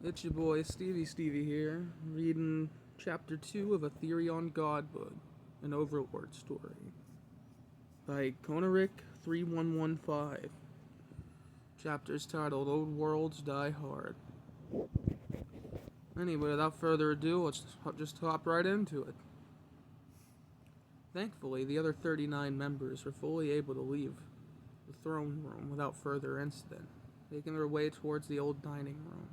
It's your boy Stevie here, reading chapter 2 of A Theory on Godhood, an Overlord story by Konaric3115. Chapter's titled Old Worlds Die Hard. Anyway, without further ado, let's just hop right into it. Thankfully, the other 39 members were fully able to leave the throne room without further incident, making their way towards the old dining room.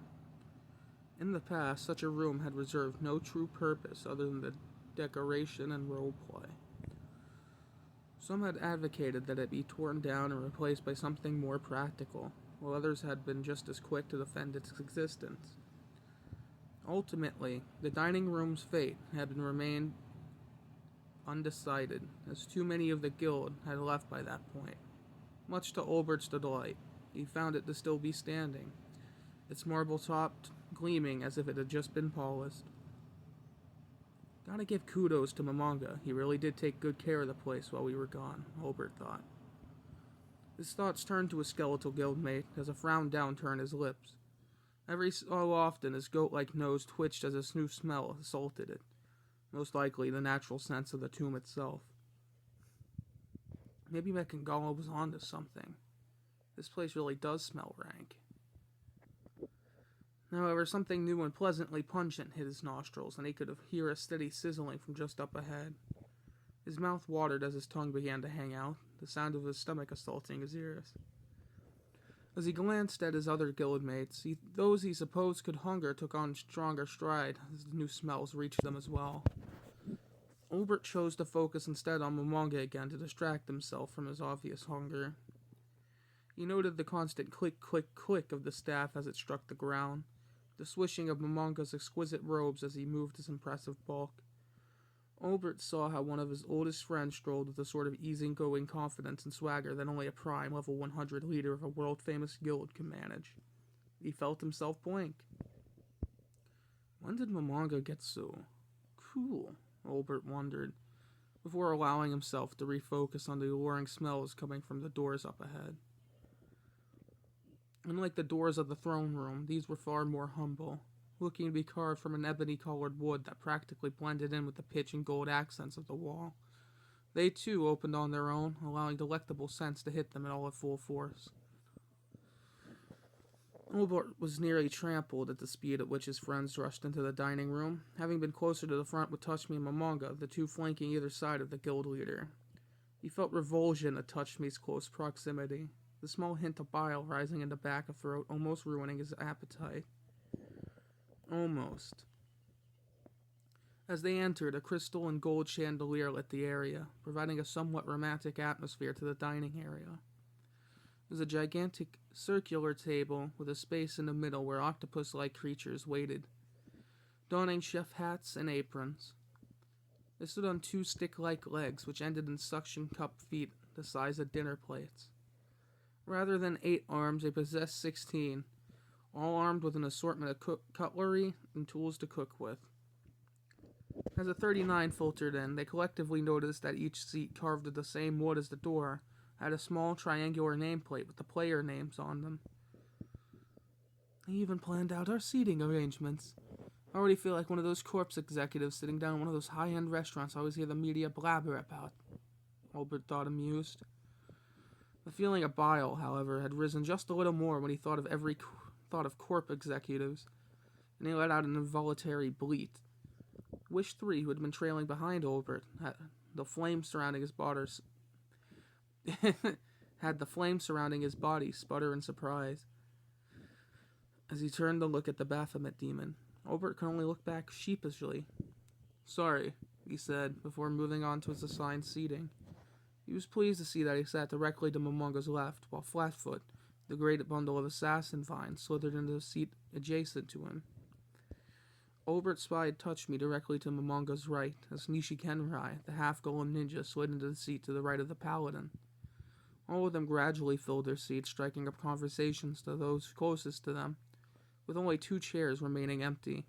In the past, such a room had reserved no true purpose other than the decoration and roleplay. Some had advocated that it be torn down and replaced by something more practical, while others had been just as quick to defend its existence. Ultimately, the dining room's fate had remained undecided, as too many of the guild had left by that point. Much to Olbert's delight, he found it to still be standing, its marble top gleaming as if it had just been polished. Gotta give kudos to Momonga. He really did take good care of the place while we were gone, Olbert thought. His thoughts turned to his skeletal guildmate as a frown downturned his lips. Every so often his goat-like nose twitched as a new smell assaulted it, most likely the natural sense of the tomb itself. Maybe Mekangala was onto something. This place really does smell rank. However, something new and pleasantly pungent hit his nostrils, and he could hear a steady sizzling from just up ahead. His mouth watered as his tongue began to hang out, the sound of his stomach assaulting his ears. As he glanced at his other guildmates, those he supposed could hunger took on stronger stride as the new smells reached them as well. Olbert chose to focus instead on Momonga again to distract himself from his obvious hunger. He noted the constant click, click, click of the staff as it struck the ground, the swishing of Momonga's exquisite robes as he moved his impressive bulk. Olbert saw how one of his oldest friends strolled with a sort of easygoing confidence and swagger that only a prime level 100 leader of a world-famous guild can manage. He felt himself blink. When did Momonga get so cool? Olbert wondered, before allowing himself to refocus on the alluring smells coming from the doors up ahead. Unlike the doors of the throne room, these were far more humble, looking to be carved from an ebony-colored wood that practically blended in with the pitch and gold accents of the wall. They, too, opened on their own, allowing delectable scents to hit them in all at full force. Olbert was nearly trampled at the speed at which his friends rushed into the dining room, having been closer to the front with Touchme and Momonga, the two flanking either side of the guild leader. He felt revulsion at Touchme's close proximity, the small hint of bile rising in the back of throat almost ruining his appetite. Almost. As they entered, a crystal and gold chandelier lit the area, providing a somewhat romantic atmosphere to the dining area. There was a gigantic circular table with a space in the middle where octopus-like creatures waited, donning chef hats and aprons. They stood on two stick-like legs, which ended in suction cup feet the size of dinner plates. Rather than 8 arms, they possessed 16, all armed with an assortment of cutlery and tools to cook with. As the 39 filtered in, they collectively noticed that each seat carved of the same wood as the door had a small triangular nameplate with the player names on them. They even planned out our seating arrangements. I already feel like one of those corpse executives sitting down in one of those high-end restaurants I always hear the media blabber about, Albert thought, amused. The feeling of bile, however, had risen just a little more when he thought of corp executives, and he let out an involuntary bleat. Wish 3, who had been trailing behind Olbert, had the flame surrounding his body sputter in surprise. As he turned to look at the Baphomet demon, Olbert could only look back sheepishly. "Sorry," he said, before moving on to his assigned seating. He was pleased to see that he sat directly to Momonga's left, while Flatfoot, the great bundle of assassin vines, slithered into the seat adjacent to him. Olbert spied Touchme directly to Momonga's right, as Nishikenrai, the half-golem ninja, slid into the seat to the right of the paladin. All of them gradually filled their seats, striking up conversations to those closest to them, with only 2 chairs remaining empty.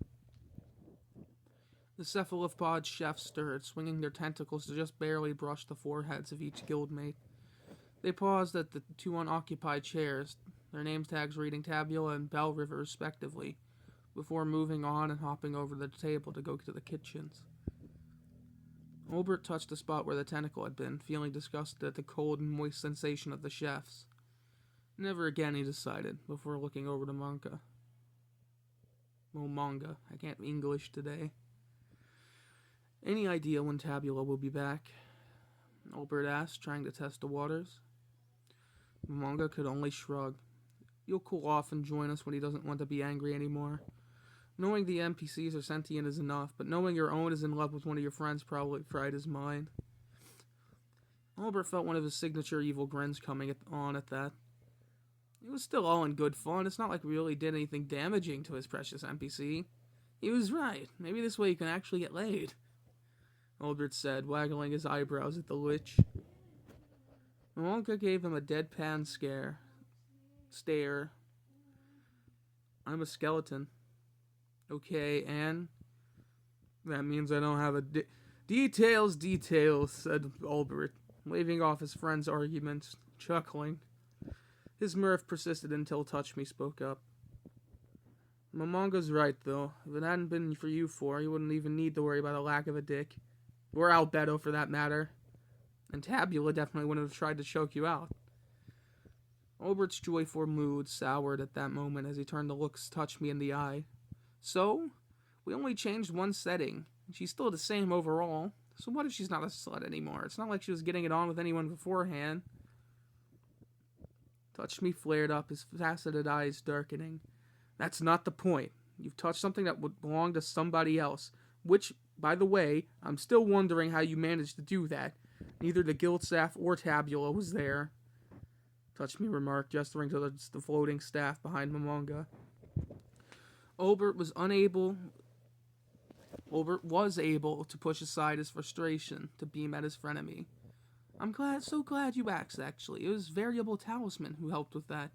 The cephalopod chefs stirred, swinging their tentacles to just barely brush the foreheads of each guildmate. They paused at the 2 unoccupied chairs, their name tags reading Tabula and Bell River respectively, before moving on and hopping over the table to go to the kitchens. Olbert touched the spot where the tentacle had been, feeling disgusted at the cold and moist sensation of the chefs. Never again, he decided, before looking over to Manga. Well, Manga. I can't English today. Any idea when Tabula will be back? Olbert asked, trying to test the waters. Manga could only shrug. You'll cool off and join us when he doesn't want to be angry anymore. Knowing the NPCs are sentient is enough, but knowing your own is in love with one of your friends probably fried his mind. Albert felt one of his signature evil grins coming on at that. It was still all in good fun. It's not like we really did anything damaging to his precious NPC. He was right. Maybe this way you can actually get laid, Albert said, waggling his eyebrows at the lich. Wonka gave him a deadpan stare. I'm a skeleton. Okay, and? That means I don't have a Details, said Albert, waving off his friend's arguments, chuckling. His mirth persisted until Touch Me spoke up. Momonga's right, though. If it hadn't been for you four, you wouldn't even need to worry about a lack of a dick. Or Albedo, for that matter. And Tabula definitely wouldn't have tried to choke you out. Albert's joyful mood soured at that moment as he turned to look Touch Me in the eye. So, we only changed one setting. She's still the same overall. So what if she's not a slut anymore? It's not like she was getting it on with anyone beforehand. Touch Me flared up, his faceted eyes darkening. That's not the point. You've touched something that would belong to somebody else. Which, by the way, I'm still wondering how you managed to do that. Neither the guild staff or Tabula was there. Touch Me remarked, gesturing to the floating staff behind Momonga. Albert was able to push aside his frustration to beam at his frenemy. I'm so glad you asked, actually. It was Variable Talisman who helped with that.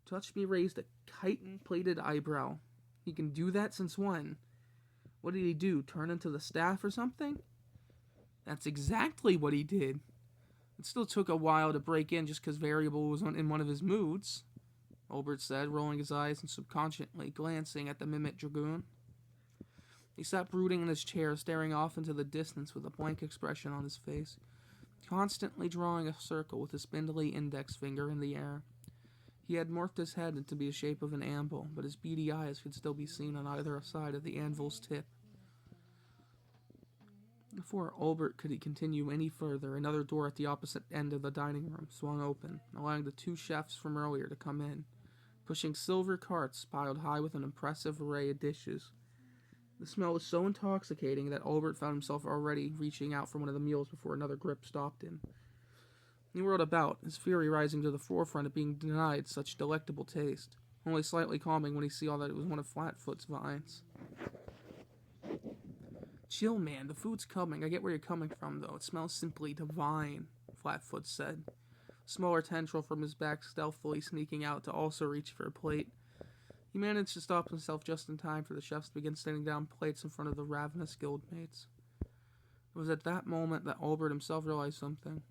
Touch Me raised a chitin-plated eyebrow. He can do that since when? What did he do, turn into the staff or something? That's exactly what he did. It still took a while to break in just because Variable was in one of his moods, Albert said, rolling his eyes and subconsciously glancing at the Mimic Dragoon. He sat brooding in his chair, staring off into the distance with a blank expression on his face, constantly drawing a circle with his spindly index finger in the air. He had morphed his head into the shape of an anvil, but his beady eyes could still be seen on either side of the anvil's tip. Before Albert could continue any further, another door at the opposite end of the dining room swung open, allowing the two chefs from earlier to come in, pushing silver carts piled high with an impressive array of dishes. The smell was so intoxicating that Albert found himself already reaching out for one of the meals before another grip stopped him. He whirled about, his fury rising to the forefront of being denied such delectable taste, only slightly calming when he saw that it was one of Flatfoot's vines. Chill, man, the food's coming. I get where you're coming from, though. It smells simply divine, Flatfoot said, smaller tendril from his back stealthily sneaking out to also reach for a plate. He managed to stop himself just in time for the chefs to begin setting down plates in front of the ravenous guildmates. It was at that moment that Albert himself realized something.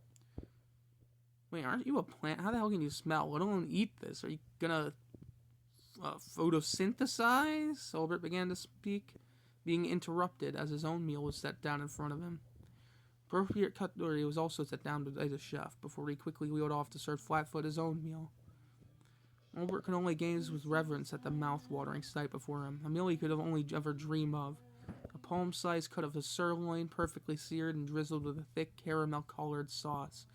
Wait, aren't you a plant? How the hell can you smell? Let alone eat this? Are you gonna photosynthesize? Albert began to speak, being interrupted as his own meal was set down in front of him. Appropriate cutlery was also set down by the chef before he quickly wheeled off to serve Flatfoot his own meal. Albert could only gaze with reverence at the mouth-watering sight before him, a meal he could have only ever dream of. A palm-sized cut of a sirloin, perfectly seared and drizzled with a thick caramel-colored sauce,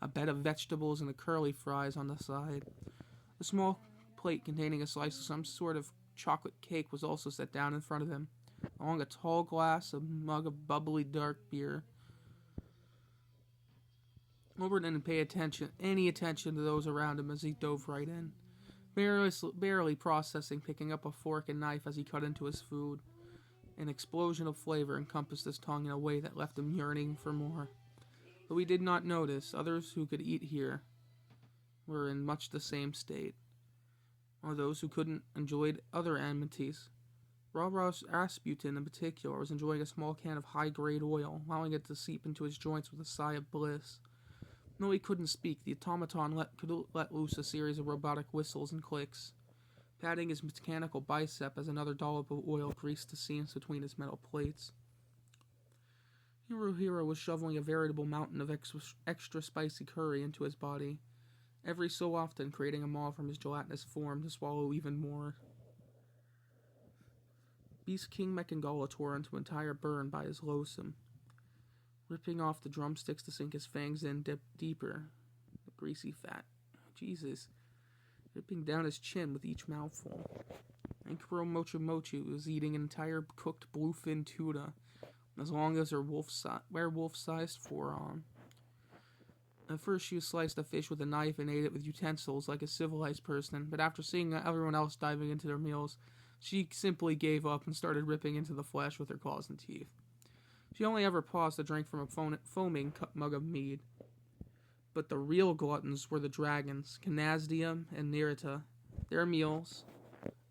a bed of vegetables and the curly fries on the side. A small plate containing a slice of some sort of chocolate cake was also set down in front of him, along a tall glass, a mug of bubbly dark beer. Albert didn't pay any attention to those around him as he dove right in, barely processing, picking up a fork and knife as he cut into his food. An explosion of flavor encompassed his tongue in a way that left him yearning for more. Though he did not notice, others who could eat here were in much the same state, or those who couldn't enjoyed other amenities. Rasputin, in particular, was enjoying a small can of high-grade oil, allowing it to seep into his joints with a sigh of bliss. Though he couldn't speak, the automaton could let loose a series of robotic whistles and clicks. patting his mechanical bicep as another dollop of oil greased the seams between his metal plates. Hiro was shoveling a veritable mountain of extra spicy curry into his body, every so often creating a maw from his gelatinous form to swallow even more. Beast King Mekangala tore into entire burn by his loathsome, ripping off the drumsticks to sink his fangs in deeper. The greasy fat. Jesus. Dripping down his chin with each mouthful. And Kuro Mochi was eating an entire cooked bluefin tuna, as long as her werewolf-sized forearm. At first, she sliced the fish with a knife and ate it with utensils like a civilized person, but after seeing everyone else diving into their meals, she simply gave up and started ripping into the flesh with her claws and teeth. She only ever paused to drink from a foaming mug of mead. But the real gluttons were the dragons, Canasdium and Nerita. Their meals,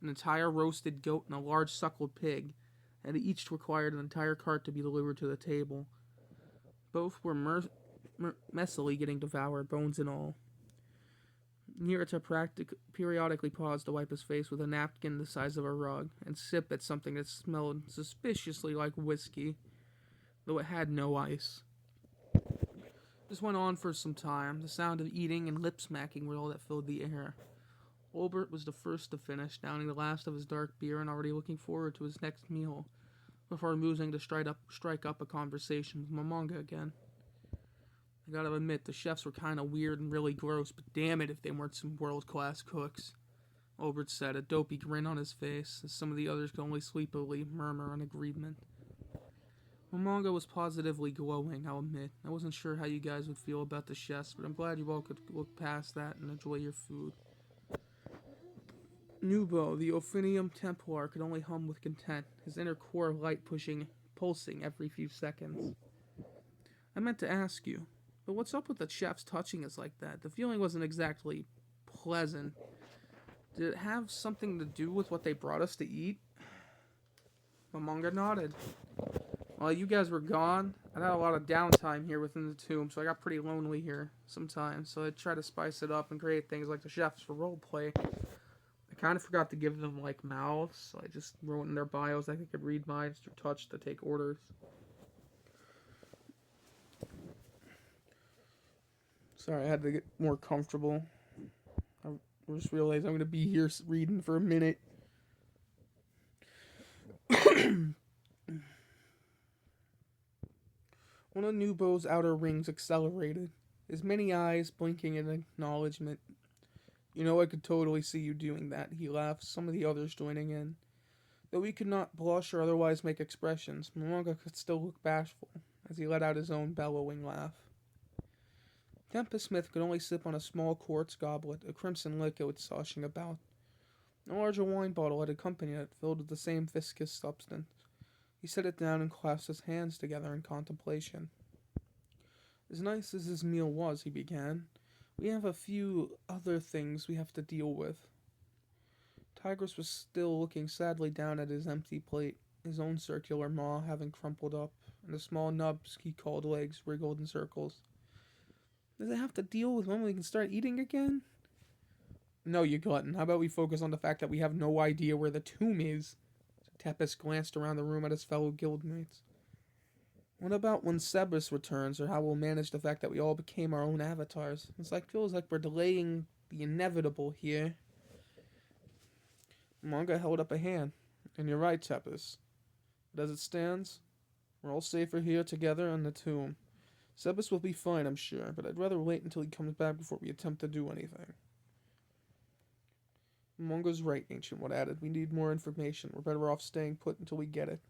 an entire roasted goat and a large suckled pig, and each required an entire cart to be delivered to the table. Both were messily getting devoured, bones and all. Nerita periodically paused to wipe his face with a napkin the size of a rug, and sip at something that smelled suspiciously like whiskey, though it had no ice. This went on for some time. The sound of eating and lip-smacking were all that filled the air. Olbert was the first to finish, downing the last of his dark beer and already looking forward to his next meal, before moving to strike up a conversation with Momonga again. I gotta admit, the chefs were kinda weird and really gross, but damn it if they weren't some world-class cooks, Olbert said, a dopey grin on his face, as some of the others could only sleepily murmur an agreement. Momonga was positively glowing, I'll admit. I wasn't sure how you guys would feel about the chefs, but I'm glad you all could look past that and enjoy your food. Nubo, the Ophinium Templar, could only hum with content, his inner core light pulsing every few seconds. I meant to ask you, but what's up with the chefs touching us like that? The feeling wasn't exactly pleasant. Did it have something to do with what they brought us to eat? Momonga nodded. While you guys were gone, I had a lot of downtime here within the tomb, so I got pretty lonely here sometimes. So I tried to spice it up and create things like the chefs for roleplay. I kind of forgot to give them, like, mouths, so I just wrote in their bios that they could read minds through touch to take orders. Sorry, I had to get more comfortable. I just realized I'm going to be here reading for a minute. One of Nubo's outer rings accelerated, his many eyes blinking in acknowledgement. You know, I could totally see you doing that, he laughed, some of the others joining in. Though he could not blush or otherwise make expressions, Momonga could still look bashful, as he let out his own bellowing laugh. Tempest Smith could only sip on a small quartz goblet, a crimson liquid sloshing about. A larger wine bottle had accompanied it, filled with the same viscous substance. He set it down and clasped his hands together in contemplation. As nice as his meal was, he began, we have a few other things we have to deal with. Tigris was still looking sadly down at his empty plate, his own circular maw having crumpled up, and the small nubs he called legs wriggled in circles. Does it have to deal with when we can start eating again? No, you glutton. How about we focus on the fact that we have no idea where the tomb is? Tepes glanced around the room at his fellow guildmates. What about when Cerberus returns, or how we'll manage the fact that we all became our own avatars? Feels like we're delaying the inevitable here. Manga held up a hand. And you're right, Tepes. But as it stands, we're all safer here together in the tomb. Cerberus will be fine, I'm sure, but I'd rather wait until he comes back before we attempt to do anything. Mongo's right, Ancient One added. We need more information. We're better off staying put until we get it.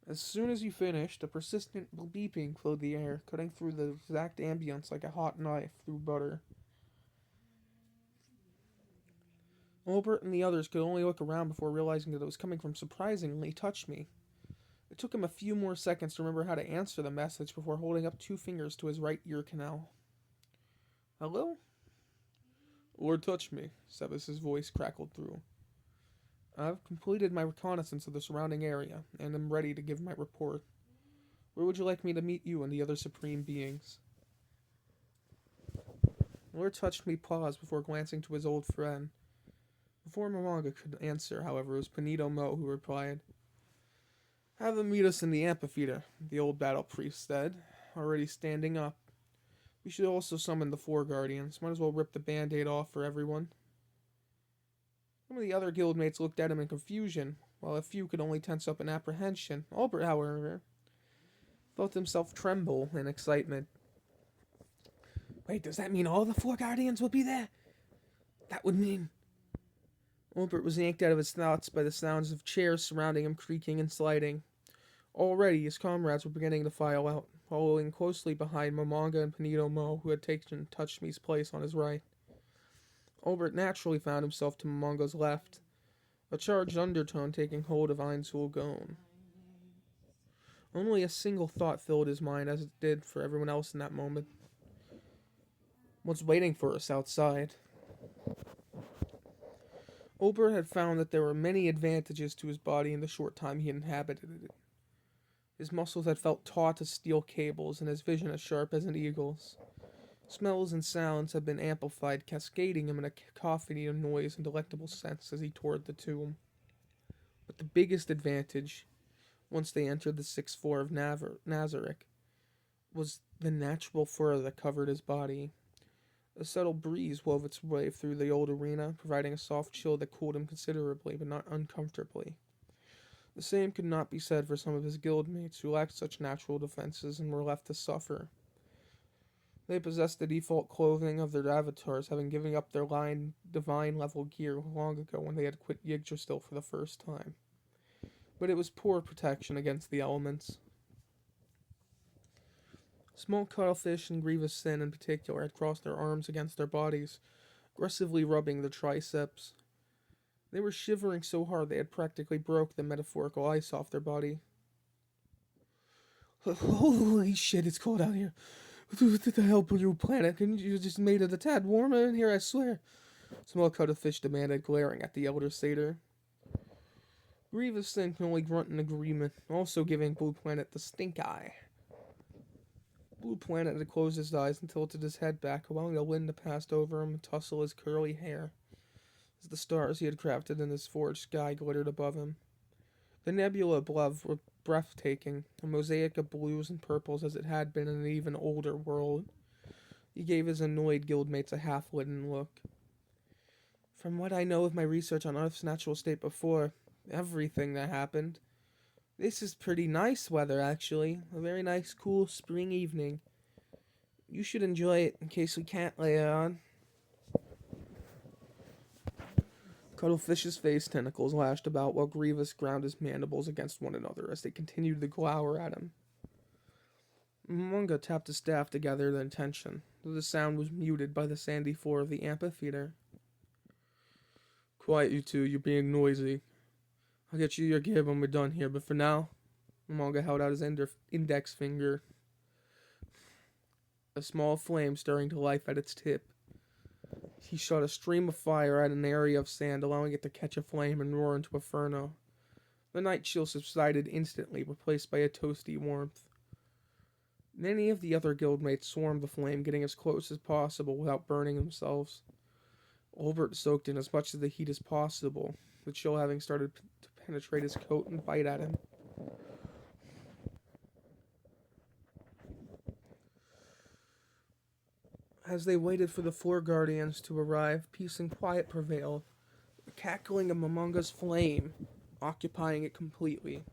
As soon as you finished, a persistent beeping filled the air, cutting through the exact ambience like a hot knife through butter. Albert and the others could only look around before realizing that it was coming from surprisingly touch me. It took him a few more seconds to remember how to answer the message before holding up 2 fingers to his right ear canal. Hello? Lord, touch me, Sebas's voice crackled through. I've completed my reconnaissance of the surrounding area, and am ready to give my report. Where would you like me to meet you and the other supreme beings? Lord touched me paused before glancing to his old friend. Before Momonga could answer, however, it was Panito Mo who replied. Have them meet us in the amphitheater, the old battle priest said, already standing up. We should also summon the four guardians. Might as well rip the band-aid off for everyone. Some of the other guildmates looked at him in confusion, while a few could only tense up in apprehension. Albert, however, felt himself tremble in excitement. Wait, does that mean all the four guardians will be there? That would mean... Albert was yanked out of his thoughts by the sounds of chairs surrounding him creaking and sliding. Already, his comrades were beginning to file out, following closely behind Momonga and Panito Mo, who had taken Touchme's place on his right. Albert naturally found himself to Momonga's left, a charged undertone taking hold of Ainsul Gone. Only a single thought filled his mind, as it did for everyone else in that moment. What's waiting for us outside? Albert had found that there were many advantages to his body in the short time he inhabited it. His muscles had felt taut as steel cables, and his vision as sharp as an eagle's. Smells and sounds had been amplified, cascading him in a cacophony of noise and delectable scents as he toured the tomb. But the biggest advantage, once they entered the sixth floor of Nazareth, was the natural fur that covered his body. A subtle breeze wove its way through the old arena, providing a soft chill that cooled him considerably, but not uncomfortably. The same could not be said for some of his guildmates, who lacked such natural defenses and were left to suffer. They possessed the default clothing of their avatars, having given up their divine-level gear long ago when they had quit Yggdrasil for the first time. But it was poor protection against the elements. Small cuttlefish and grievous sin in particular had crossed their arms against their bodies, aggressively rubbing their triceps. They were shivering so hard they had practically broke the metaphorical ice off their body. Holy shit, it's cold out here. What the hell, blue planet? Couldn't you just made it a tad warmer in here, I swear? Small cuttlefish demanded, glaring at the elder satyr. Grievous Sin can only grunt in agreement, also giving Blue Planet the stink eye. Blue Planet had closed his eyes and tilted his head back, allowing the wind to pass over him and tussle his curly hair, as the stars he had crafted in his forged sky glittered above him. The nebula above were breathtaking, a mosaic of blues and purples as it had been in an even older world. He gave his annoyed guildmates a half-witted look. From what I know of my research on Earth's natural state before, everything that happened, this is pretty nice weather, actually. A very nice, cool spring evening. You should enjoy it in case we can't later on. Cuttlefish's face tentacles lashed about while Grievous ground his mandibles against one another as they continued to glower at him. Munga tapped his staff to gather their attention, though the sound was muted by the sandy floor of the amphitheater. Quiet, you two, you're being noisy. I'll get you your gear when we're done here, but for now... Munga held out his index finger, a small flame stirring to life at its tip. He shot a stream of fire at an area of sand, allowing it to catch a flame and roar into a inferno. The night chill subsided instantly, replaced by a toasty warmth. Many of the other guildmates swarmed the flame, getting as close as possible without burning themselves. Albert soaked in as much of the heat as possible, the chill having started to penetrate his coat and bite at him. As they waited for the four guardians to arrive, peace and quiet prevailed, the cackling of Momonga's flame occupying it completely.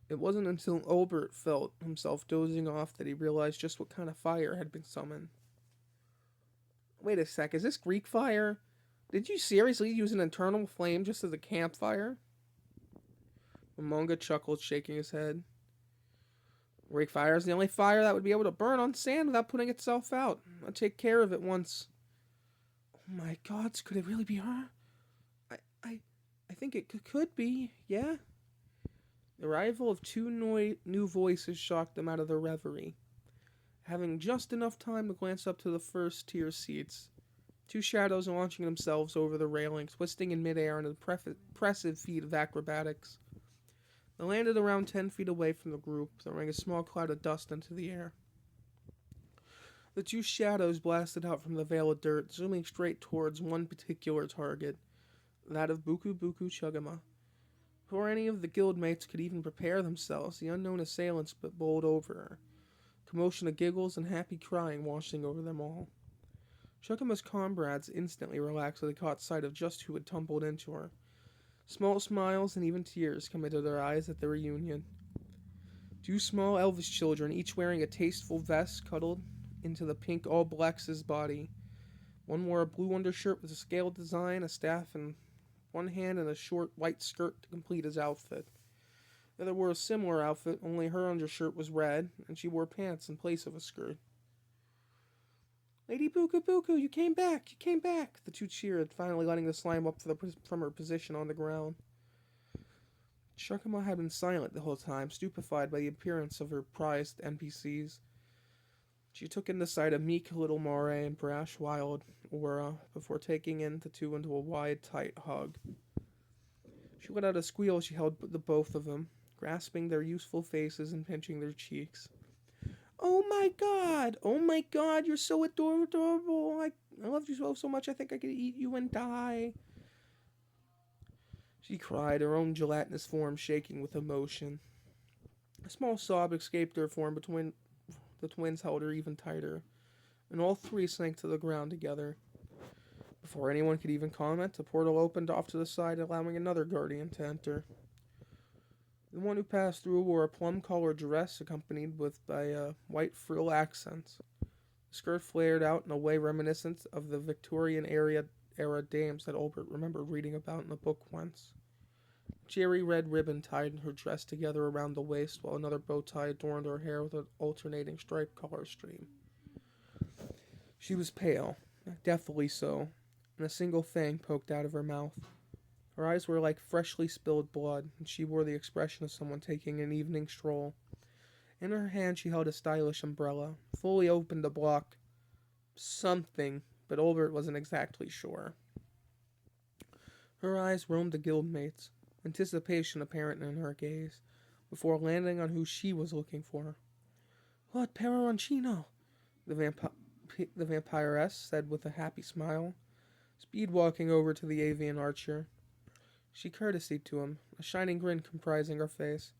It wasn't until Albert felt himself dozing off that he realized just what kind of fire had been summoned. Wait a sec, is this Greek fire? Did you seriously use an eternal flame just as a campfire? Momonga chuckled, shaking his head. Greek fire is the only fire that would be able to burn on sand without putting itself out. I'll take care of it once. Oh my gods, could it really be her? I think it could be, yeah. The arrival of two new voices shocked them out of their reverie. Having just enough time to glance up to the first-tier seats, two shadows launching themselves over the railing, twisting in midair in an impressive feat of acrobatics. They landed around 10 feet away from the group, throwing a small cloud of dust into the air. The two shadows blasted out from the veil of dirt, zooming straight towards one particular target, that of Buku Buku Chugama. Before any of the guildmates could even prepare themselves, the unknown assailants bowled over her, commotion of giggles and happy crying washing over them all. Chugama's comrades instantly relaxed when they caught sight of just who had tumbled into her. Small smiles and even tears came into their eyes at the reunion. Two small elvish children, each wearing a tasteful vest, cuddled into the pink all-blacks' body. One wore a blue undershirt with a scaled design, a staff in one hand, and a short white skirt to complete his outfit. The other wore a similar outfit, only her undershirt was red, and she wore pants in place of a skirt. "Lady Buku Buku, you came back! You came back!" The two cheered, finally letting the slime up from her position on the ground. Shakama had been silent the whole time, stupefied by the appearance of her prized NPCs. She took in the sight of meek little Moray and brash wild Aura before taking the two into a wide, tight hug. She let out a squeal as she held the both of them, grasping their youthful faces and pinching their cheeks. "Oh my god! Oh my god, you're so adorable! I loved you so much I think I could eat you and die." She cried, her own gelatinous form shaking with emotion. A small sob escaped her form between the twins held her even tighter, and all three sank to the ground together. Before anyone could even comment, a portal opened off to the side, allowing another guardian to enter. The one who passed through wore a plum-colored dress accompanied by white frill accents. The skirt flared out in a way reminiscent of the Victorian era dames that Albert remembered reading about in the book once. Cherry red ribbon tied her dress together around the waist, while another bow tie adorned her hair with an alternating stripe color stream. She was pale, deathly so, and a single fang poked out of her mouth. Her eyes were like freshly spilled blood, and she wore the expression of someone taking an evening stroll. In her hand she held a stylish umbrella, fully open to block something, but Albert wasn't exactly sure. Her eyes roamed the guildmates, anticipation apparent in her gaze, before landing on who she was looking for. "Lord Peroncino," the vampiress said with a happy smile, speed walking over to the avian archer. She courtesied to him, a shining grin comprising her face.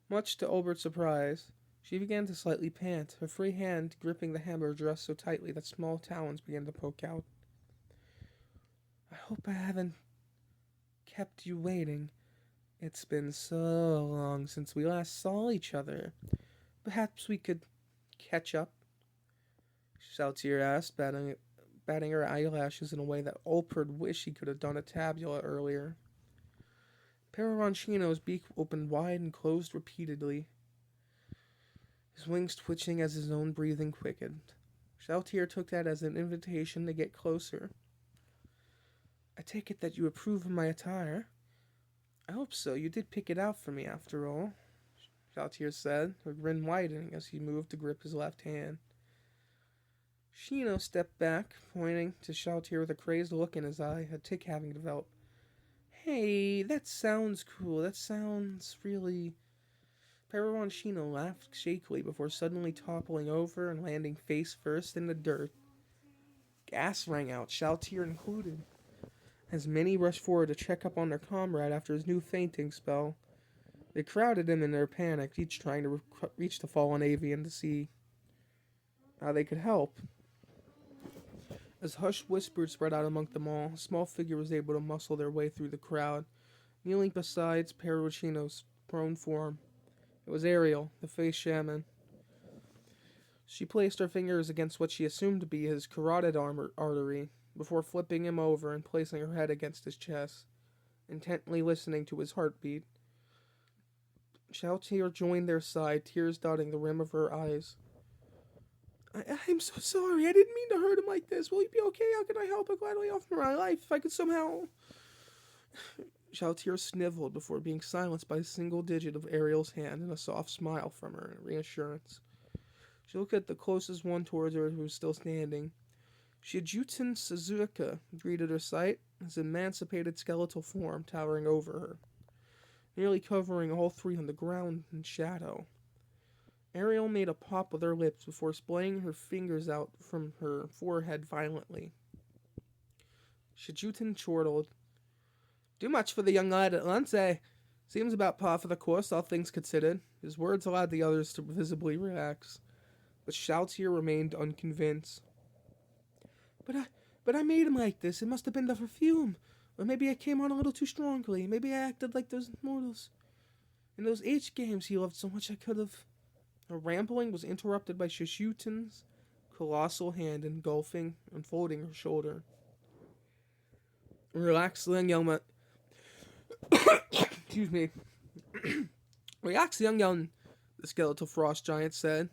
Much to Albert's surprise, she began to slightly pant, her free hand gripping the hem of her dress so tightly that small talons began to poke out. "I hope I haven't kept you waiting. It's been so long since we last saw each other. Perhaps we could catch up?" Saltier asked, batting her eyelashes in a way that Alfred wished he could have done a tabula earlier. Peroncino's beak opened wide and closed repeatedly, his wings twitching as his own breathing quickened. Saltier took that as an invitation to get closer. "I take it that you approve of my attire?" "I hope so. You did pick it out for me, after all," Saltier said, her grin widening as he moved to grip his left hand. Shino stepped back, pointing to Saltier with a crazed look in his eye, a tic having developed. "Hey, that sounds cool. That sounds really..." Peroncino laughed shakily before suddenly toppling over and landing face first in the dirt. Gas rang out, Saltier included, as many rushed forward to check up on their comrade after his new fainting spell. They crowded him in their panic, each trying to reach the fallen avian to see how they could help. As hushed whispers spread out among them all, a small figure was able to muscle their way through the crowd, kneeling beside Peroncino's prone form. It was Ariel, the face shaman. She placed her fingers against what she assumed to be his carotid artery, before flipping him over and placing her head against his chest, intently listening to his heartbeat. Saltier joined their side, tears dotting the rim of her eyes. I'm so sorry. I didn't mean to hurt him like this. Will he be okay? How can I help? I'd gladly offer my life if I could somehow..." Saltier sniveled before being silenced by a single digit of Ariel's hand and a soft smile from her in reassurance. She looked at the closest one towards her who was still standing. Shijuten Suzuka greeted her sight, his emancipated skeletal form towering over her, nearly covering all three on the ground in shadow. Ariel made a pop with her lips before splaying her fingers out from her forehead violently. Shijuten chortled, Too much for the young lad at once, eh? Seems about par for the course, all things considered. His words allowed the others to visibly relax, but Shoutier remained unconvinced. But I, but I made him like this. It must have been the perfume. Or maybe I came on a little too strongly. Maybe I acted like those mortals. In those H games he loved so much I could have... Her rambling was interrupted by Shushutin's colossal hand engulfing, unfolding her shoulder. Relax, young excuse me. Relax, young, the skeletal frost giant said,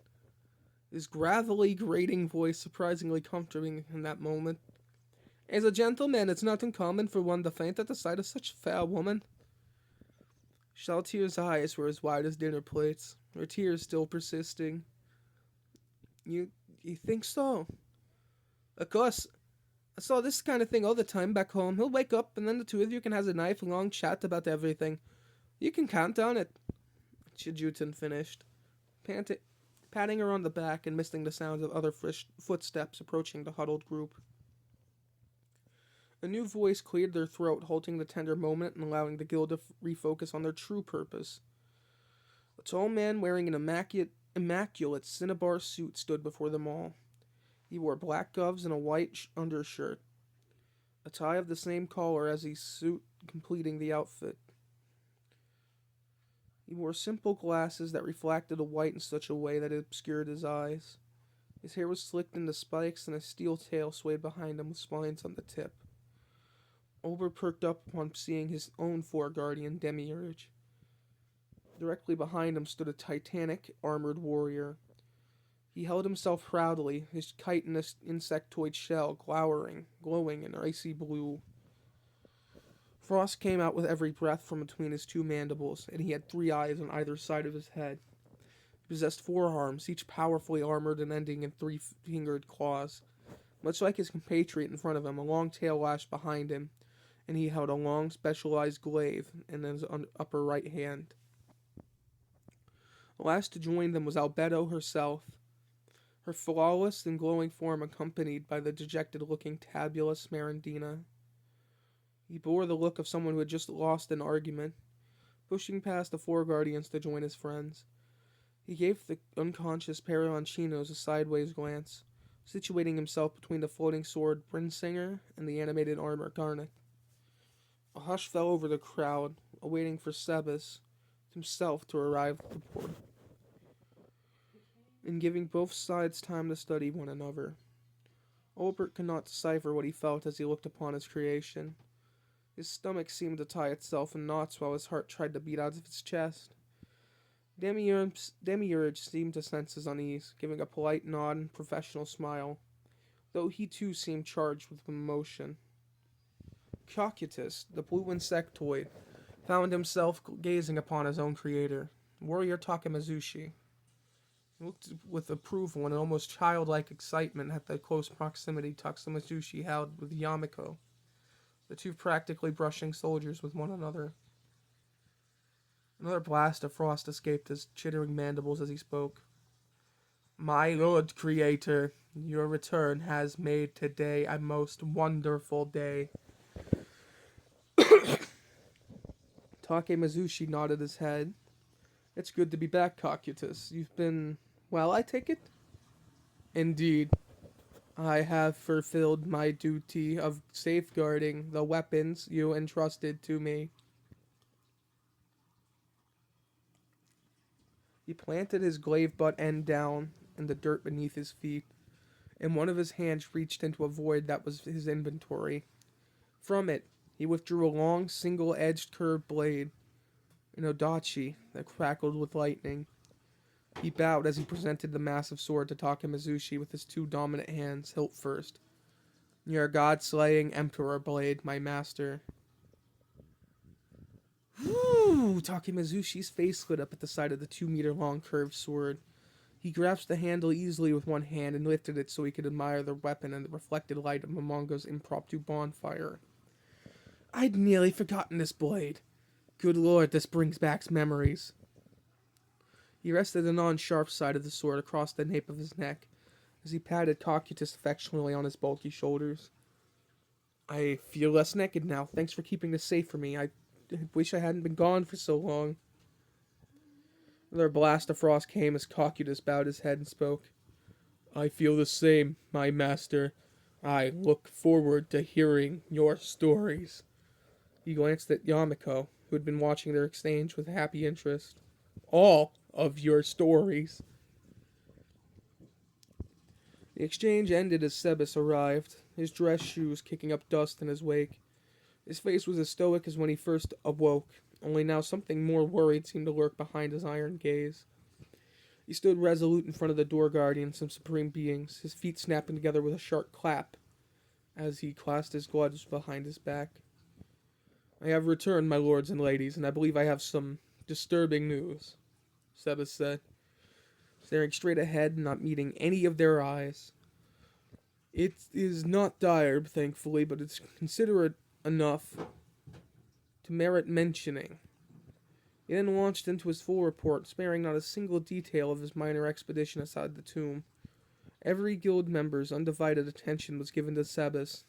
his gravelly, grating voice surprisingly comforting in that moment. As a gentleman, it's not uncommon for one to faint at the sight of such a fair woman. Shoutier's eyes were as wide as dinner plates, her tears still persisting. You think so? Of course. I saw this kind of thing all the time back home. He'll wake up, and then the two of you can have a nice long chat about everything. You can count on it. Chijutin finished, patting her on the back and missing the sounds of other footsteps approaching the huddled group. A new voice cleared their throat, halting the tender moment and allowing the guild to refocus on their true purpose. A tall man wearing an immaculate cinnabar suit stood before them all. He wore black gloves and a white undershirt, a tie of the same color as his suit completing the outfit. He wore simple glasses that reflected the white in such a way that it obscured his eyes. His hair was slicked into spikes and a steel tail swayed behind him with spines on the tip. Olbert perked up upon seeing his own four-guardian Demiurge. Directly behind him stood a titanic, armored warrior. He held himself proudly, his chitinous insectoid shell glowing in icy blue. Frost came out with every breath from between his two mandibles, and he had 3 eyes on either side of his head. He possessed 4 arms, each powerfully armored and ending in 3-fingered claws. Much like his compatriot in front of him, a long tail lashed behind him, and he held a long, specialized glaive in his upper right hand. Last to join them was Albedo herself, her flawless and glowing form accompanied by the dejected-looking Tabulus Marandina. He bore the look of someone who had just lost an argument, pushing past the 4 guardians to join his friends. He gave the unconscious Peroncinos a sideways glance, situating himself between the floating sword Brinsinger and the animated armor Garnet. A hush fell over the crowd, awaiting for Sebas himself to arrive at the port, and giving both sides time to study one another. Olbert could not decipher what he felt as he looked upon his creation. His stomach seemed to tie itself in knots while his heart tried to beat out of his chest. Demiurge seemed to sense his unease, giving a polite nod and professional smile, though he too seemed charged with emotion. Cocytus, the blue insectoid, found himself gazing upon his own creator, warrior Takemazushi. He looked with approval and almost childlike excitement at the close proximity Takemazushi held with Yamiko, the two practically brushing soldiers with one another. Another blast of frost escaped his chittering mandibles as he spoke. My Lord Creator, your return has made today a most wonderful day. Takemazushi nodded his head. It's good to be back, Cocytus. You've been well, I take it? Indeed. I have fulfilled my duty of safeguarding the weapons you entrusted to me. He planted his glaive butt end down in the dirt beneath his feet, and one of his hands reached into a void that was his inventory. From it, he withdrew a long, single-edged curved blade, an odachi that crackled with lightning. He bowed as he presented the massive sword to Takemazushi with his 2 dominant hands, hilt first. Your god-slaying emperor blade, my master. Whew! Takemazushi's face lit up at the sight of the 2-meter-long curved sword. He grasped the handle easily with one hand and lifted it so he could admire the weapon in the reflected light of Momongo's impromptu bonfire. I'd nearly forgotten this blade. Good lord, this brings back memories. He rested the non-sharp side of the sword across the nape of his neck as he patted Cocytus affectionately on his bulky shoulders. I feel less naked now. Thanks for keeping this safe for me. I wish I hadn't been gone for so long. Another blast of frost came as Cocytus bowed his head and spoke. I feel the same, my master. I look forward to hearing your stories. He glanced at Yamiko, who had been watching their exchange with happy interest. All of your stories. The exchange ended as Sebas arrived, his dress shoes kicking up dust in his wake. His face was as stoic as when he first awoke, only now something more worried seemed to lurk behind his iron gaze. He stood resolute in front of the door guardians of supreme beings, his feet snapping together with a sharp clap, as he clasped his gloves behind his back. I have returned, my lords and ladies, and I believe I have some disturbing news, Sebas said, staring straight ahead and not meeting any of their eyes. It is not dire, thankfully, but it's considerate enough to merit mentioning. He then launched into his full report, sparing not a single detail of his minor expedition outside the tomb. Every guild member's undivided attention was given to Sebas,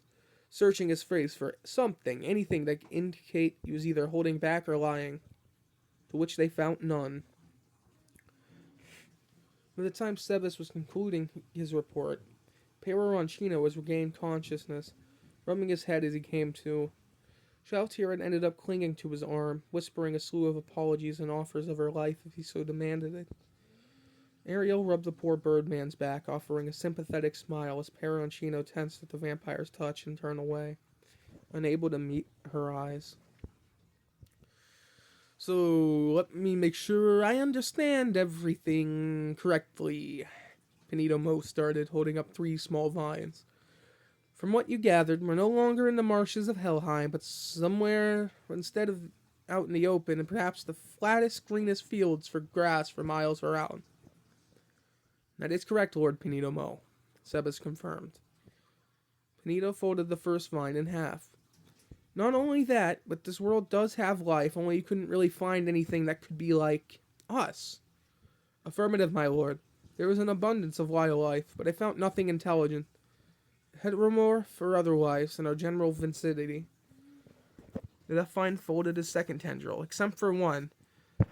searching his face for something, anything that could indicate he was either holding back or lying, to which they found none. By the time Sebas was concluding his report, Pero Ronchino was regained consciousness, rubbing his head as he came to. Shaltier had ended up clinging to his arm, whispering a slew of apologies and offers of her life if he so demanded it. Ariel rubbed the poor birdman's back, offering a sympathetic smile as Peroncino tensed at the vampire's touch and turned away, unable to meet her eyes. So, let me make sure I understand everything correctly. Benito Mo started, holding up 3 small vines. From what you gathered, we're no longer in the marshes of Helheim, but somewhere, instead of out in the open, and perhaps the flattest, greenest fields for grass for miles around. That is correct, Lord Benito Mo, Sebas confirmed. Benito folded the first vine in half. Not only that, but this world does have life, only you couldn't really find anything that could be like us. Affirmative, my lord. There was an abundance of wildlife, but I found nothing intelligent. Heteromorph or otherwise, in our general vicinity. The Death Vine folded his second tendril, except for one,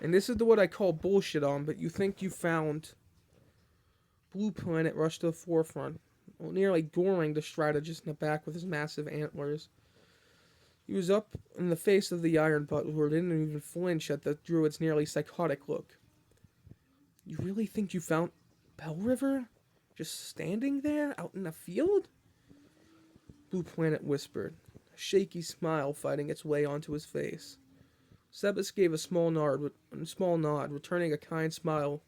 and this is the what I call bullshit on, but you think you found. Blue Planet rushed to the forefront, nearly goring the strategist in the back with his massive antlers. He was up in the face of the Iron Butler, didn't even flinch at the druid's nearly psychotic look. You really think you found Bell River? Just standing there, out in a field? Blue Planet whispered, a shaky smile fighting its way onto his face. Sebas gave a small nod, returning a kind smile.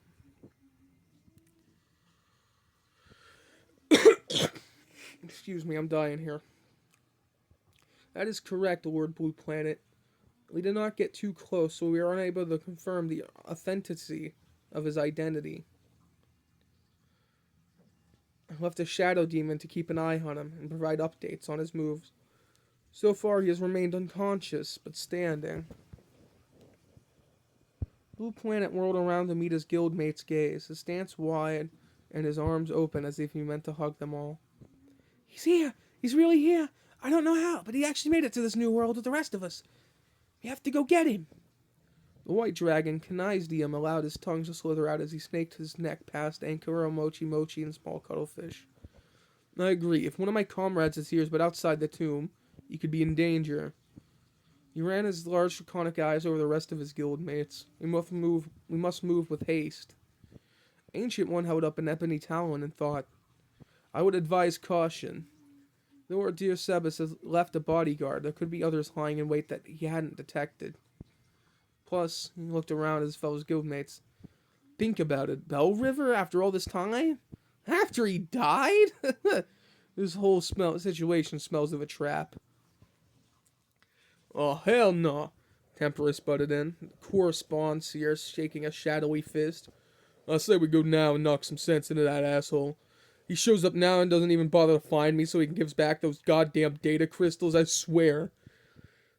Excuse me, I'm dying here. That is correct, Lord Blue Planet. We did not get too close, so we are unable to confirm the authenticity of his identity. I left a shadow demon to keep an eye on him and provide updates on his moves. So far, he has remained unconscious, but standing. Blue Planet whirled around to meet his guildmate's gaze, his stance wide and his arms open as if he meant to hug them all. He's here! He's really here! I don't know how, but he actually made it to this new world with the rest of us. We have to go get him. The white dragon, Kanai's allowed his tongue to slither out as he snaked his neck past Ankuro, Mochi, and small cuttlefish. I agree. If one of my comrades is here but outside the tomb, he could be in danger. He ran his large draconic eyes over the rest of his guildmates. We must move with haste. Ancient One held up an ebony talon and thought, I would advise caution. Though our dear Sebas has left a bodyguard, there could be others lying in wait that he hadn't detected. Plus, he looked around at his fellow guildmates. Think about it. Bell River after all this time? After he died? This whole situation smells of a trap. Oh, hell no, Temperus butted in, the correspondier shaking a shadowy fist. I say we go now and knock some sense into that asshole. He shows up now and doesn't even bother to find me so he can give back those goddamn data crystals, I swear.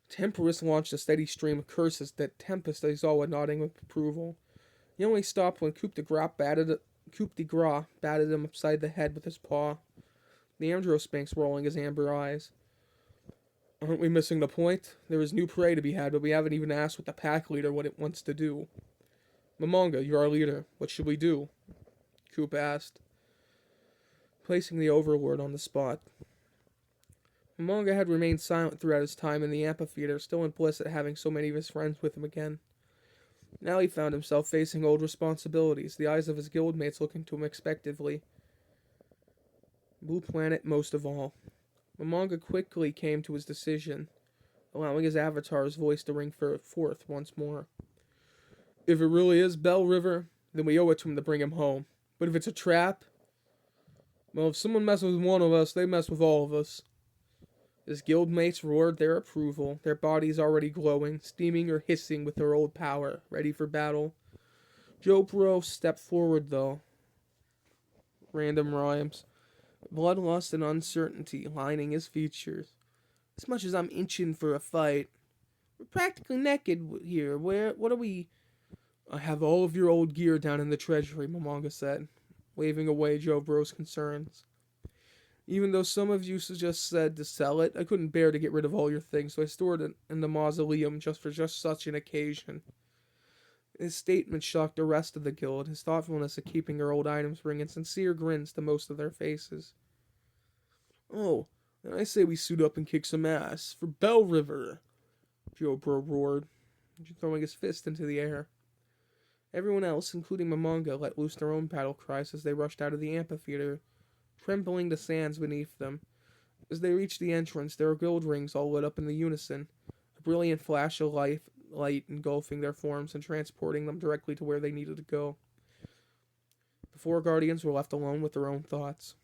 Temperus launched a steady stream of curses that Tempest they saw nodding with approval. He only stopped when Coup de Gras batted him upside the head with his paw. The Androsphinx rolling his amber eyes. Aren't we missing the point? There is new prey to be had, but we haven't even asked what the pack leader what it wants to do. Momonga, you're our leader. What should we do? Coop asked, placing the overlord on the spot. Momonga had remained silent throughout his time in the amphitheater, still in bliss at having so many of his friends with him again. Now he found himself facing old responsibilities, the eyes of his guildmates looking to him expectantly. Blue Planet most of all. Momonga quickly came to his decision, allowing his avatar's voice to ring forth once more. If it really is Bell River, then we owe it to him to bring him home. But if it's a trap, well, if someone messes with one of us, they mess with all of us. His guildmates roared their approval, their bodies already glowing, steaming or hissing with their old power, ready for battle. Joe Bro stepped forward, though. Random rhymes. Bloodlust and uncertainty lining his features. As much as I'm itching for a fight, we're practically naked here. What are we? I have all of your old gear down in the treasury, Momonga said, waving away Joe Bro's concerns. Even though some of you just said to sell it, I couldn't bear to get rid of all your things, so I stored it in the mausoleum just for such an occasion. His statement shocked the rest of the guild, his thoughtfulness of keeping their old items bringing sincere grins to most of their faces. Oh, then I say we suit up and kick some ass. For Bell River! Joe Bro roared, throwing his fist into the air. Everyone else, including Momonga, let loose their own battle cries as they rushed out of the amphitheater, trampling the sands beneath them. As they reached the entrance, their guild rings all lit up in the unison, a brilliant flash of light engulfing their forms and transporting them directly to where they needed to go. The four guardians were left alone with their own thoughts.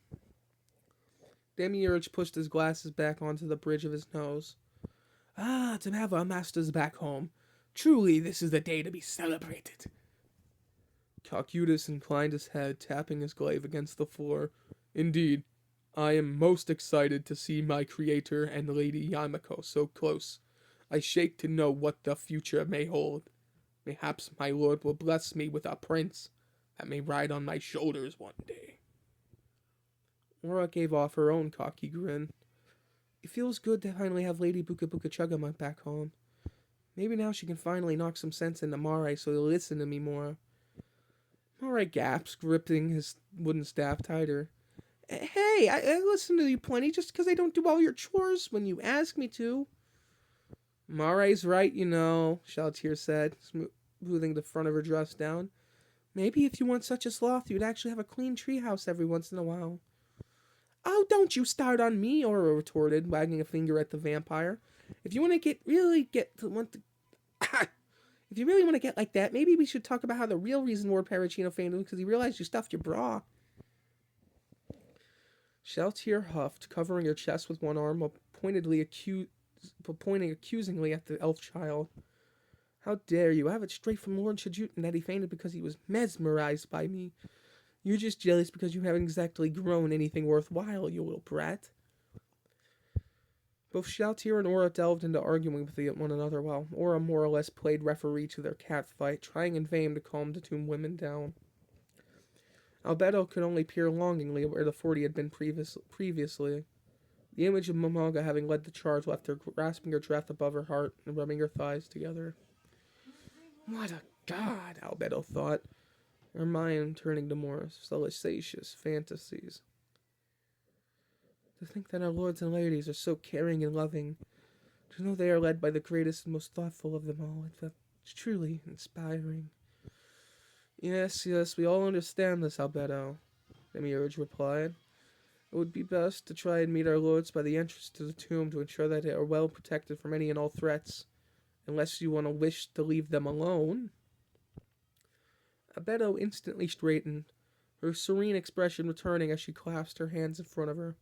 Demiurge pushed his glasses back onto the bridge of his nose. Ah, to have our masters back home. Truly, this is the day to be celebrated. Calcutus inclined his head, tapping his glaive against the floor. Indeed, I am most excited to see my creator and Lady Yamako so close. I shake to know what the future may hold. Perhaps my lord will bless me with a prince that may ride on my shoulders one day. Aura gave off her own cocky grin. It feels good to finally have Lady Buka Buka Chugama back home. Maybe now she can finally knock some sense into Mare so he'll listen to me more. Mare gasped, gripping his wooden staff tighter. Hey, I listen to you plenty just because I don't do all your chores when you ask me to. Mare's right, you know, Shaltier said, smoothing the front of her dress down. Maybe if you weren't such a sloth, you'd actually have a clean treehouse every once in a while. Oh, don't you start on me, Aura retorted, wagging a finger at the vampire. If you want to If you really want to get like that, maybe we should talk about how the real reason Lord Paracino fainted was because he realized you stuffed your bra. Shaltier huffed, covering her chest with one arm while pointing accusingly at the elf child. How dare you? I have it straight from Lord Shajutin that he fainted because he was mesmerized by me. You're just jealous because you haven't exactly grown anything worthwhile, you little brat. Both Shaltier and Aura delved into arguing with one another while Aura more or less played referee to their cat fight, trying in vain to calm the two women down. Albedo could only peer longingly where the 40 had been previously. The image of Momonga having led the charge left her grasping her dress above her heart and rubbing her thighs together. What a god, Albedo thought, her mind turning to more salacious fantasies. To think that our lords and ladies are so caring and loving, to know they are led by the greatest and most thoughtful of them all, it's truly inspiring. Yes, we all understand this, Albedo, Demiurge replied. It would be best to try and meet our lords by the entrance to the tomb to ensure that they are well protected from any and all threats, unless you wish to leave them alone. Albedo instantly straightened, her serene expression returning as she clasped her hands in front of her.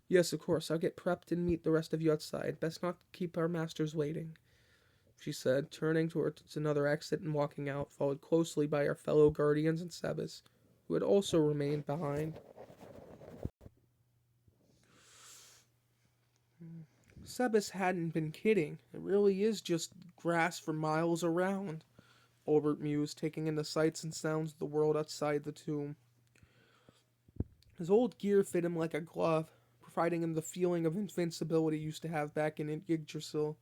Yes, of course, I'll get prepped and meet the rest of you outside. Best not keep our masters waiting, she said, turning towards another exit and walking out, followed closely by our fellow guardians and Sebas, who had also remained behind. Sebas hadn't been kidding. It really is just grass for miles around, Albert mused, taking in the sights and sounds of the world outside the tomb. His old gear fit him like a glove, confiding in the feeling of invincibility used to have back in Yggdrasil.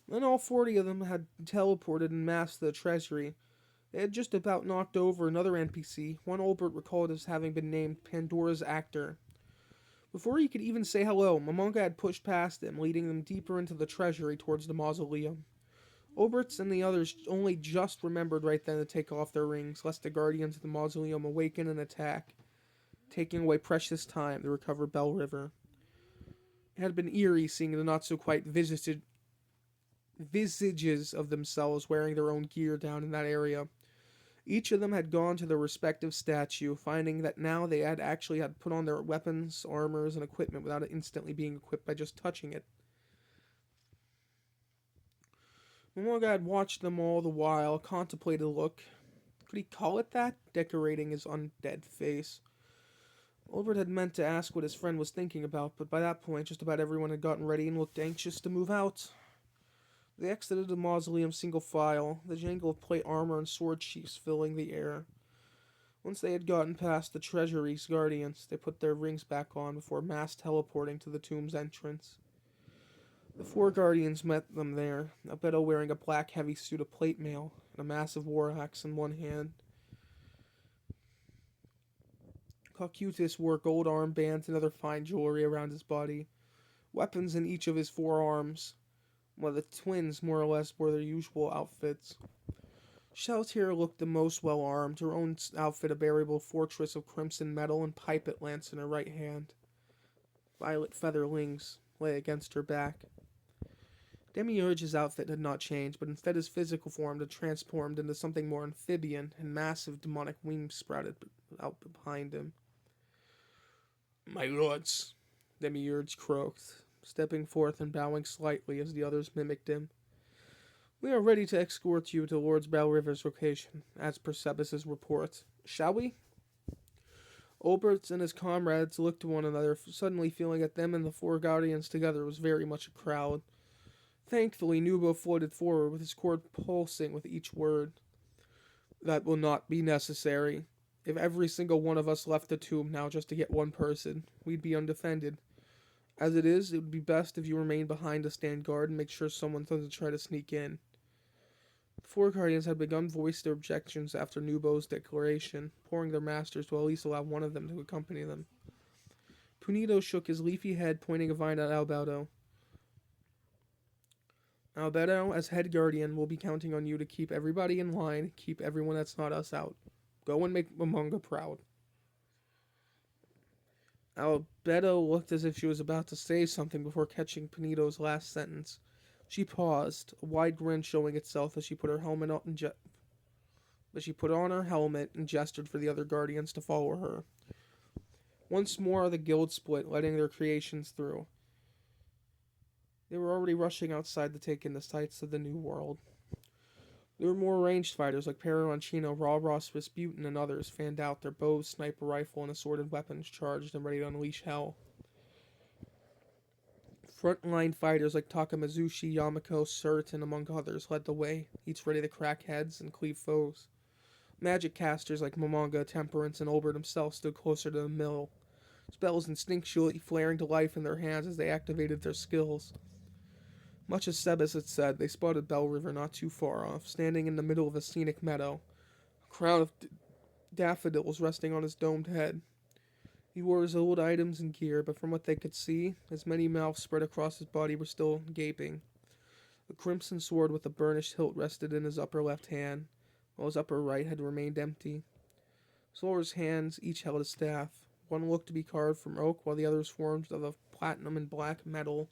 Then all 40 of them had teleported en masse to the treasury. They had just about knocked over another NPC, one Olbert recalled as having been named Pandora's Actor. Before he could even say hello, Momonga had pushed past them, leading them deeper into the treasury towards the mausoleum. Oberts and the others only just remembered right then to take off their rings, lest the guardians of the mausoleum awaken and attack, taking away precious time to recover Bell River. It had been eerie seeing the not-so-quite visages of themselves wearing their own gear down in that area. Each of them had gone to their respective statue, finding that now they had actually had put on their weapons, armors, and equipment without it instantly being equipped by just touching it. Momonga had watched them all the while, contemplated a look. Could he call it that? Decorating his undead face. Olbert had meant to ask what his friend was thinking about, but by that point just about everyone had gotten ready and looked anxious to move out. They exited the mausoleum single file, the jangle of plate armor and sword sheaths filling the air. Once they had gotten past the treasury's guardians, they put their rings back on before mass teleporting to the tomb's entrance. The 4 guardians met them there, Albedo wearing a black heavy suit of plate mail and a massive war axe in one hand. Cocytus wore gold armbands and other fine jewelry around his body, weapons in each of his 4 arms, while the twins more or less wore their usual outfits. Sheltier looked the most well-armed, her own outfit a veritable fortress of crimson metal and pipet lance in her right hand. Violet feather wings lay against her back. Demiurge's outfit had not changed, but instead his physical form had transformed into something more amphibian, and massive demonic wings sprouted out behind him. "My lords," Demiurge croaked, stepping forth and bowing slightly as the others mimicked him. "We are ready to escort you to Lord Bell River's location, as per Sebas's report. Shall we?" Olbert and his comrades looked to one another, suddenly feeling that them and the 4 guardians together was very much a crowd. Thankfully, Nubo floated forward with his cord pulsing with each word. "That will not be necessary. If every single one of us left the tomb now just to get one person, we'd be undefended. As it is, it would be best if you remain behind to stand guard and make sure someone doesn't try to sneak in." The 4 guardians had begun to voice their objections after Nubo's declaration, imploring their masters to at least allow one of them to accompany them. Punito shook his leafy head, pointing a vine at Albedo. "Albedo, as head guardian, will be counting on you to keep everybody in line, keep everyone that's not us out. Go and make Momonga proud." Albedo looked as if she was about to say something before catching Punito's last sentence. She paused, a wide grin showing itself as she put her helmet on her helmet and gestured for the other guardians to follow her. Once more the guild split, letting their creations through. They were already rushing outside to take in the sights of the new world. There were more ranged fighters like Peroncino, Rawross, Rasputin, and others fanned out, their bows, sniper rifle, and assorted weapons charged and ready to unleash hell. Frontline fighters like Takamazushi, Yamako, Surt, and among others led the way, each ready to crack heads and cleave foes. Magic casters like Momonga, Temperance, and Olbert himself stood closer to the mill, spells instinctually flaring to life in their hands as they activated their skills. Much as Sebas had said, they spotted Bell River not too far off, standing in the middle of a scenic meadow, a crown of daffodils resting on his domed head. He wore his old items and gear, but from what they could see, his many mouths spread across his body were still gaping. A crimson sword with a burnished hilt rested in his upper left hand, while his upper right had remained empty. Solar's hands each held a staff. One looked to be carved from oak, while the other was formed of platinum and black metal.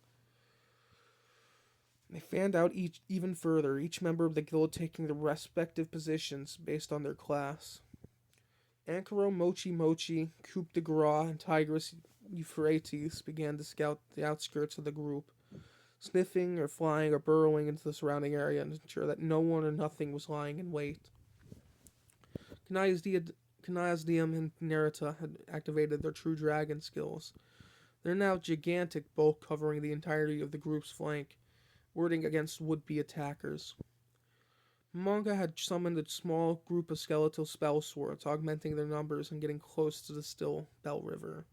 They fanned out even further, each member of the guild taking their respective positions based on their class. Ankaro, Mochi Mochi, Coup de Gras, and Tigris Euphrates began to scout the outskirts of the group, sniffing or flying or burrowing into the surrounding area to ensure that no one or nothing was lying in wait. Canizdium and Narita had activated their true dragon skills. They're now gigantic bulk covering the entirety of the group's flank, warding against would-be attackers. Momonga had summoned a small group of skeletal spell swords, augmenting their numbers and getting close to the still Bell River.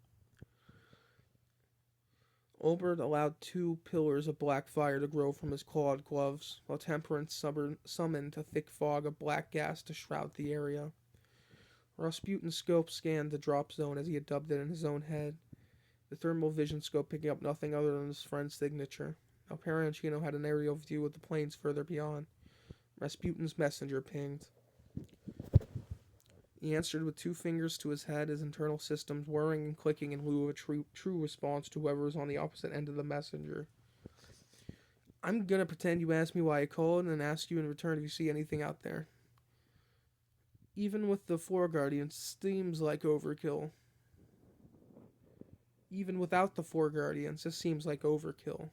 Olbert allowed 2 pillars of black fire to grow from his clawed gloves, while Temperance summoned a thick fog of black gas to shroud the area. Rasputin's scope scanned the drop zone as he had dubbed it in his own head, the thermal vision scope picking up nothing other than his friend's signature. Now Parancino had an aerial view of the plains further beyond. Rasputin's messenger pinged. He answered with 2 fingers to his head, his internal systems whirring and clicking in lieu of a true response to whoever was on the opposite end of the messenger. I'm gonna pretend you asked me why I called and ask you in return if you see anything out there. Even with the 4 Guardians, seems like overkill. Even without the 4 Guardians, this seems like overkill,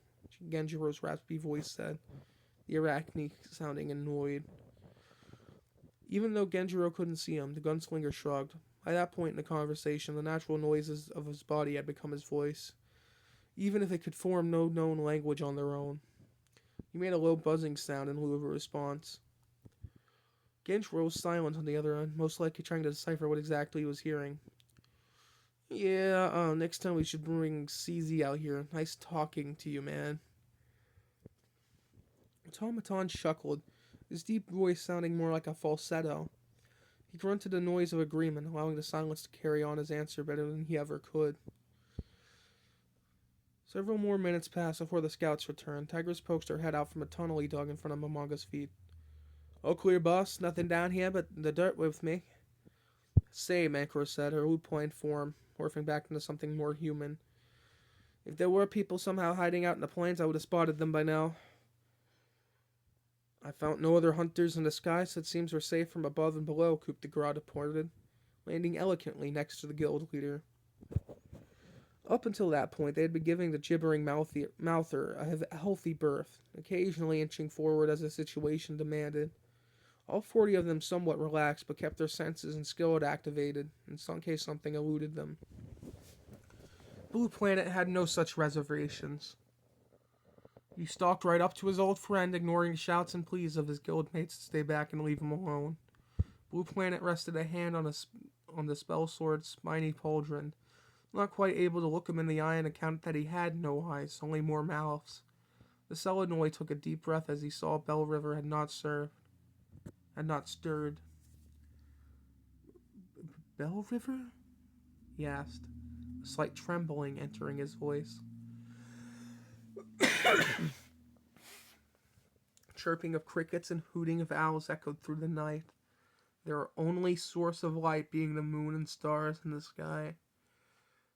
Genjiro's raspy voice said, the Arachne sounding annoyed. Even though Genjiro couldn't see him, the gunslinger shrugged. By that point in the conversation, the natural noises of his body had become his voice, even if it could form no known language on their own. He made a low buzzing sound in lieu of a response. Genjiro was silent on the other end, most likely trying to decipher what exactly he was hearing. Yeah, next time we should bring CZ out here. Nice talking to you, man. Automaton chuckled, his deep voice sounding more like a falsetto. He grunted a noise of agreement, allowing the silence to carry on his answer better than he ever could. Several more minutes passed before the scouts returned. Tigress poked her head out from a tunnel he dug in front of Momonga's feet. All clear, boss. Nothing down here but the dirt with me. Say, Mancro said, her lupine form morphing back into something more human. If there were people somehow hiding out in the plains, I would have spotted them by now. I found no other hunters in the sky, so it seems we're safe from above and below, Coupe de Gras reported, landing elegantly next to the guild leader. Up until that point, they had been giving the gibbering mouther a healthy berth, occasionally inching forward as the situation demanded. All 40 of them somewhat relaxed, but kept their senses and skill activated, in some case something eluded them. Blue Planet had no such reservations. He stalked right up to his old friend, ignoring the shouts and pleas of his guildmates to stay back and leave him alone. Blue Planet rested a hand on the spell sword's spiny pauldron, not quite able to look him in the eye and account that he had no eyes, only more mouths. The Selenoid took a deep breath as he saw Bell River had not stirred. Bell River? He asked, a slight trembling entering his voice. Chirping of crickets and hooting of owls echoed through the night, their only source of light being the moon and stars in the sky.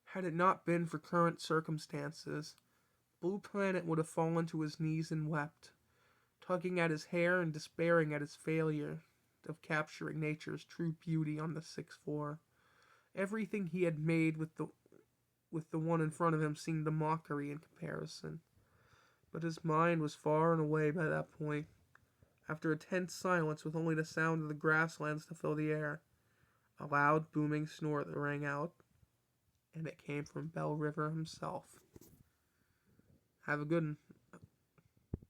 Had it not been for current circumstances, Blue Planet would have fallen to his knees and wept, tugging at his hair and despairing at his failure of capturing nature's true beauty on the sixth floor. Everything he had made with the one in front of him seemed a mockery in comparison. But his mind was far and away by that point. After a tense silence with only the sound of the grasslands to fill the air, a loud booming snort rang out, and it came from Bell River himself. Have a good one.